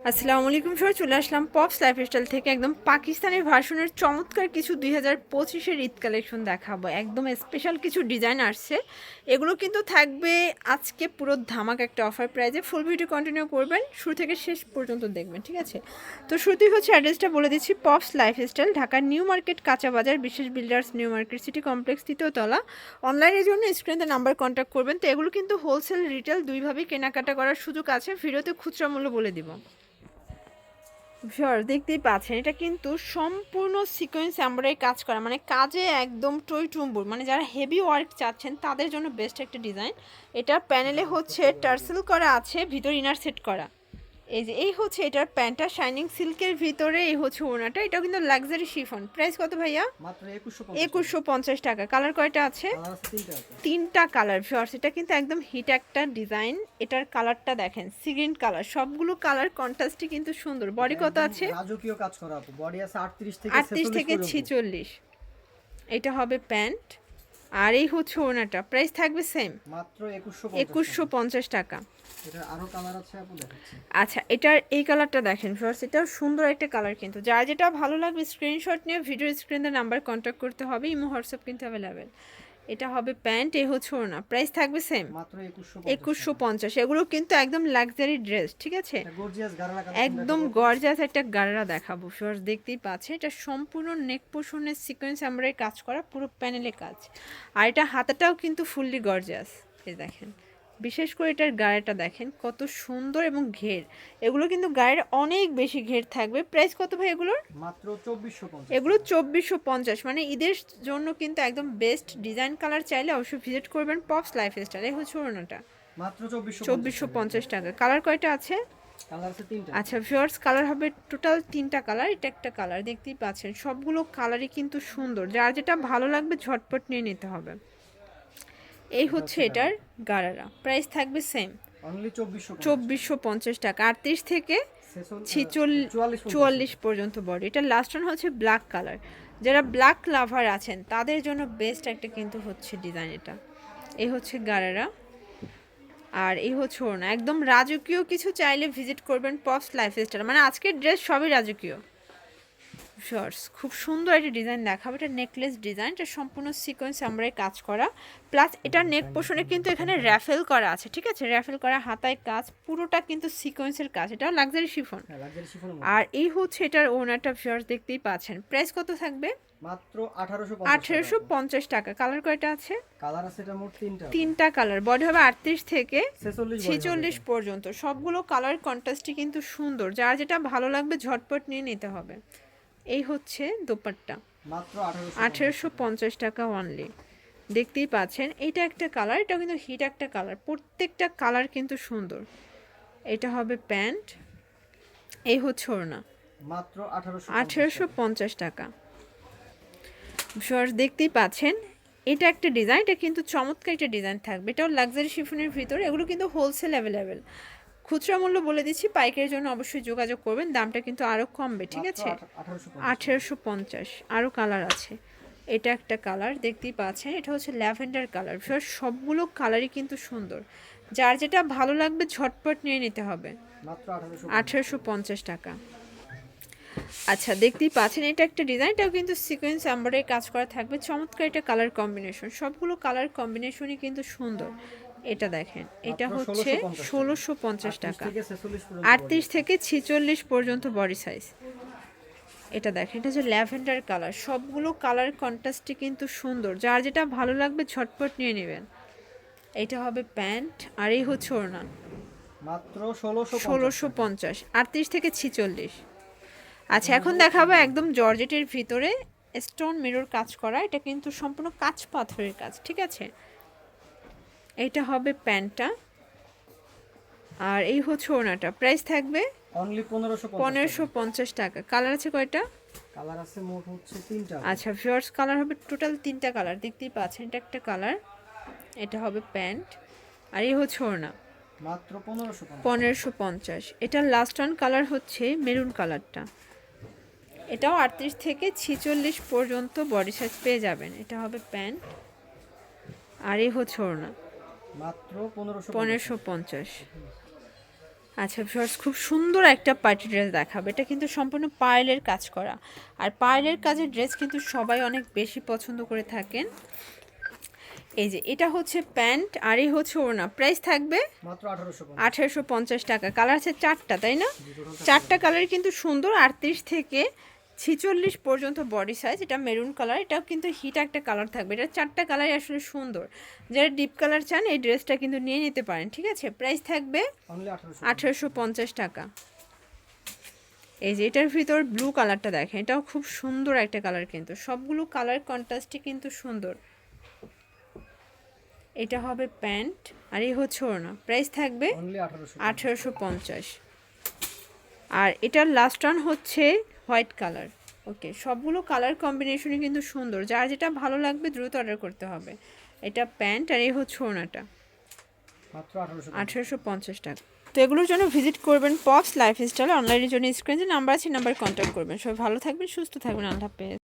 আসসালামু আলাইকুম সবাই, চলে আসলাম পপস লাইফস্টাইল থেকে একদম পাকিস্তানি ভার্সনের চমৎকার কিছু 2025-এর ঈদ কালেকশন দেখাবো। একদম স্পেশাল কিছু ডিজাইন আসছে, এগুলো কিন্তু থাকবে আজকে পুরো ধামাক একটা অফার প্রাইজে। ফুল ভিডিও কন্টিনিউ করবেন, শুরু থেকে শেষ পর্যন্ত দেখবেন, ঠিক আছে? তো শুরুতেই হচ্ছে অ্যাড্রেসটা বলে দিচ্ছি, পপস লাইফস্টাইল, ঢাকার নিউ মার্কেট কাঁচা বাজার, বিশেষ builders new market city complex, তৃতীয় তলা। অনলাইনের জন্য স্ক্রিনে নাম্বার কন্ট্যাক্ট করবেন। তো এগুলো কিন্তু হোলসেল রিটেল দুইভাবেই কেনাকাটা করার সুযোগ আছে, ভিডিওতে খুচরা মূল্য বলে দিব। ভিউয়ার্স দেখতেই পাচ্ছেন, এটা কিন্তু সম্পূর্ণ সিকোয়েন্স এমব্রয়ডারি কাজ করা, মানে কাজে একদম টইটুম্বুর, মানে যারা হেভি ওয়ার্ক চাচ্ছেন তাদের জন্য বেস্ট একটা ডিজাইন। এটা প্যানেলে হচ্ছে টার্সেল করা আছে, ভিতর ইনার সেট করা। এই হচ্ছে এটার প্যান্টটা, শাইনিং সিল্কের ভিতরে। এই হচ্ছে ওড়নাটা, এটাও কিন্তু লাক্সারি শিফন। প্রাইস কত ভাইয়া? মাত্র 2150 টাকা। কালার কয়টা আছে? কালার আছে তিনটা। তিনটা কালার। ভিউয়ার্স এটা কিন্তু একদম হিট একটা ডিজাইন। এটার কালারটা দেখেন, সি গ্রিন কালার, সবগুলো কালার কন্ট্রাস্টই কিন্তু সুন্দর। বডি কত আছে? রাজকীয় কাজ করা আপু, বডি আছে 38 থেকে 38 46 থেকে পর্যন্ত। 46। এটা হবে প্যান্ট, আর এই হচ্ছে ওড়নাটা। প্রাইস থাকবে সেম, মাত্র 2150 টাকা। এটা আরো কালার আছে আপু, দেখাচ্ছি। আচ্ছা, এটার এই কালারটা দেখেন ফার্স্ট, এটাও সুন্দর একটা কালার। কিন্তু যার যেটা ভালো লাগবে স্ক্রিনশট নিয়ে ভিডিও স্ক্রিনের নাম্বার কন্ট্যাক্ট করতে হবে, ইমো হোয়াটসঅ্যাপ কিন্তু অ্যাভেলেবেল। এটা হবে প্যান্ট, এই হচ্ছে ওড়না। প্রাইস থাকবে সেম, মাত্র 2150। এগুলো কিন্তু একদম লাক্সারি ড্রেস, ঠিক আছে? এটা গর্জিয়াস গারারা কালেকশন একদম দেখাবো। গর্জাস একটা গাড়রা দেখাবো। ফার্স্ট দেখতেই পাচ্ছেন, এটা সম্পূর্ণ নেক পোর্শনের সিকোয়েন্স এমব্রয়ডারি কাজ করা, পুরো প্যানেলে কাজ। আর এটা হাতাটাও কিন্তু ফুললি গর্জাস। এই দেখেন, বিশেষ করে এটার গায়েটা দেখেন কত সুন্দর এবং ঘের। এগুলো কিন্তু গায়ের অনেক বেশি ঘের থাকবে। প্রাইস কত ভাই এগুলোর? মাত্র 2450। এগুলো 2450, মানে ঈদের জন্য কিন্তু একদম বেস্ট ডিজাইন। কালার চাইলে অবশ্যই ভিজিট করবেন পপস লাইফস্টাইল। এই হচ্ছে ওড়নাটা, মাত্র 2450 টাকা। কালার কয়টা আছে? কালার আছে তিনটা। আচ্ছা ভিউয়ার্স, কালার হবে টোটাল তিনটা কালার। এটা একটা কালার, দেখতেই পাচ্ছেন সবগুলো কালারই কিন্তু সুন্দর। যার যেটা ভালো লাগবে ঝটপট নিয়ে নিতে হবে। এই হচ্ছে এটার গারারা। প্রাইস থাকবে সেম, অনলি 2450। 2450 টাকা। 38 থেকে 44 চুয়াল্লিশ পর্যন্ত বডি। এটা লাস্ট ওয়ান হচ্ছে ব্ল্যাক কালার। যারা ব্ল্যাক লাভার আছেন তাদের জন্য বেস্ট একটা কিন্তু হচ্ছে ডিজাইন এটা। এই হচ্ছে গারারা, আর এই হচ্ছে ওড়না। একদম রাজকীয় কিছু চাইলে ভিজিট করবেন পপস লাইফস্টাইল। মানে আজকের ড্রেস সবই রাজকীয়। শর্টস খুব সুন্দর একটা ডিজাইন দেখাবো। এটা নেকলেস ডিজাইন, এটা সম্পূর্ণ সিকোয়েন্স আমরাই কাজ করা, প্লাস এটার নেক পোর্শনে কিন্তু এখানে র্যাফেল করা আছে, ঠিক আছে? র্যাফেল করা, হাতায় কাজ, পুরোটা কিন্তু সিকোয়েন্সের কাজ। এটাও লাক্সারি শিফন। হ্যাঁ, লাক্সারি শিফন। আর এই হচ্ছে এটার ওনারটা। শর্টস দেখতেই পাচ্ছেন। প্রাইস কত থাকবে? মাত্র 1850 টাকা। 1850 টাকা। কালার কয়টা আছে? কালার আছে এটা মোট তিনটা। তিনটা কালার। বডি হবে 38 থেকে 46 46 পর্যন্ত। সবগুলো কালার কন্ট্রাস্টই কিন্তু সুন্দর। যার যেটা ভালো লাগবে ঝটপট নিয়ে নিতে হবে। এই হচ্ছে দোপাট্টা, মাত্র 1850 টাকা অনলি। দেখতেই পাচ্ছেন, এটা একটা কালার, এটা কিন্তু হিট একটা কালার। প্রত্যেকটা কালার কিন্তু সুন্দর। এটা হবে প্যান্ট, এই হচ্ছে ওড়না। মাত্র 1850 টাকা। শর্টস দেখতেই পাচ্ছেন, এটা একটা ডিজাইন, এটা কিন্তু চমৎকার একটা ডিজাইন থাকবে। এটাও লাক্সারি শিফনের ভিতরে। এগুলো কিন্তু হোলসেল অ্যাভেলেবেল। খুচরা মূল্য বলে দিচ্ছি, পাইকারির জন্য অবশ্যই যোগাযোগ করবেন, দামটা কিন্তু আরও কমবে, ঠিক আছে? 1850। আরও কালার আছে। এটা একটা কালার, দেখতেই পাচ্ছেন, এটা হচ্ছে ল্যাভেন্ডার কালার। সবগুলো কালারই কিন্তু সুন্দর। যার যেটা ভালো লাগবে ঝটপট নিয়ে নিতে হবে। মাত্র 1850 টাকা। আচ্ছা দেখতেই পাচ্ছেন, এটা একটা ডিজাইন, এটাও কিন্তু সিকোয়েন্স এমব্রয়ডারি কাজ করা থাকবে। চমৎকার এটা কালার কম্বিনেশন, সবগুলো কালার কম্বিনেশনই কিন্তু সুন্দর। এটা দেখেন, এটা হচ্ছে 1650 টাকা। 38 থেকে 46 পর্যন্ত বডি সাইজ। এটা দেখেন, এটা হচ্ছে ল্যাভেন্ডার কালার। সবগুলো কালার কন্ট্রাস্টই কিন্তু সুন্দর। যার যেটা ভালো লাগবে ঝটপট নিয়ে নেবেন। এটা হবে প্যান্ট, আর এই হচ্ছে ওড়না। মাত্র 1650, 38 থেকে 46। আচ্ছা এখন দেখাবো একদম জর্জেটের ভিতরে স্টোন মিরর কাজ করা। এটা কিন্তু সম্পূর্ণ কাঁচ পাথরের কাজ, ঠিক আছে? এইটা হবে প্যান্টটা, আর এই হচ্ছে ওড়নাটা। প্রাইস থাকবে অনলি 1550 টাকা। কালার আছে কয়টা? কালার আছে মোট হচ্ছে তিনটা। আচ্ছা ভিউয়ার্স, কালার হবে টোটাল তিনটা কালার। দেখতেই পাচ্ছেন, এটা একটা কালার, এটা হবে প্যান্ট, আর এই হচ্ছে ওড়না। মাত্র 1550। এটার লাস্ট ওয়ান কালার হচ্ছে মেরুন কালারটা। এটাও 38 থেকে 46 পর্যন্ত বডি সাইজ পেয়ে যাবেন। এটা হবে প্যান্ট, আর এই হচ্ছে ওড়না। মাত্র 1550। আচ্ছা ভিউয়ার্স, খুব সুন্দর একটা পার্টি ড্রেস দেখাবো। এটা কিন্তু সম্পূর্ণ পার্লের কাজ করা, আর পার্লের কাজের ড্রেস কিন্তু সবাই অনেক বেশি পছন্দ করে থাকেন। এই যে এটা হচ্ছে প্যান্ট আর এই হচ্ছে ওড়না। প্রাইস থাকবে মাত্র 1850 টাকা। কালার আছে 4টা, তাই না? 4টা কালার কিন্তু সুন্দর, 38 থেকে 46 পর্যন্ত বডি সাইজ। এটা মেরুন কালার, এটাও কিন্তু হিট একটা কালার থাকবে। এটা 4টা কালারই আসলে সুন্দর। যারা ডিপ কালার চান এই ড্রেসটা কিন্তু নিয়ে নিতে পারেন, ঠিক আছে? প্রাইস থাকবে অনলি 1850 টাকা। এই যে এটার ভিতর ব্লু কালারটা দেখেন, এটাও খুব সুন্দর একটা কালার, কিন্তু সবগুলো কালার কন্ট্রাস্টই কিন্তু সুন্দর। এটা হবে প্যান্ট আর এই হচ্ছে ওড়না। প্রাইস থাকবে অনলি 1850। আর এটার লাস্ট ওয়ান হচ্ছে হোয়াইট কালার। ওকে, সবগুলো কালার কম্বিনেশনই কিন্তু সুন্দর। যার যেটা ভালো লাগবে দ্রুত অর্ডার করতে হবে। এটা প্যান্ট আর এই হচ্ছে ওড়নাটা। মাত্র 1850 টাকা। তো এগুলোর জন্য ভিজিট করবেন পপস লাইফস্টাইল। অনলাইনের জন্য স্ক্রিনে যে নাম্বার আছে নাম্বার কন্ট্যাক্ট করবেন। সবাই ভালো থাকবেন, সুস্থ থাকবেন। আল্লাহ হাফেজ।